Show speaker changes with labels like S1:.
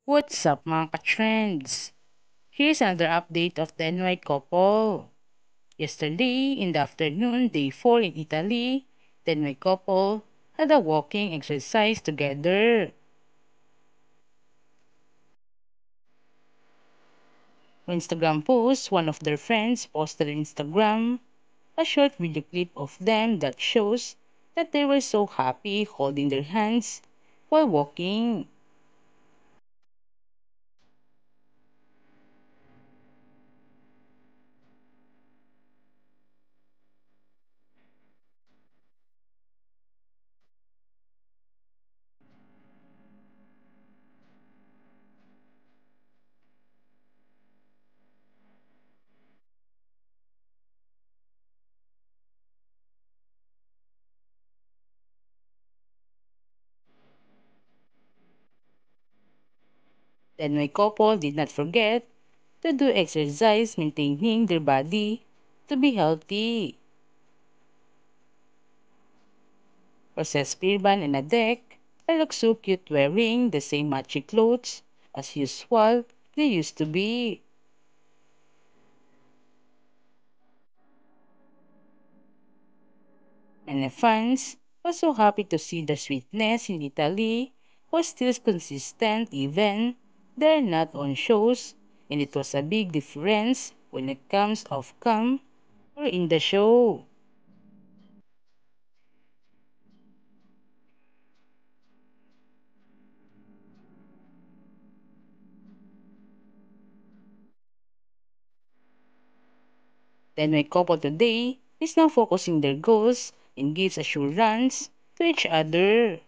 S1: What's up mga ka-trends? Here's another update of the NY couple. Yesterday, in the afternoon, day 4 in Italy, the NY couple had a walking exercise together. On Instagram post, one of their friends posted on Instagram a short video clip of them that shows that they were so happy holding their hands while walking. The NY couple did not forget to do exercise maintaining their body to be healthy. Process Pirban and Adek, they look so cute wearing the same matching clothes as usual they used to be. And the fans were so happy to see the sweetness in Italy was still consistent even they're not on shows, and it was a big difference when it comes off cam or in the show. Then my couple today is now focusing their goals and gives assurance to each other.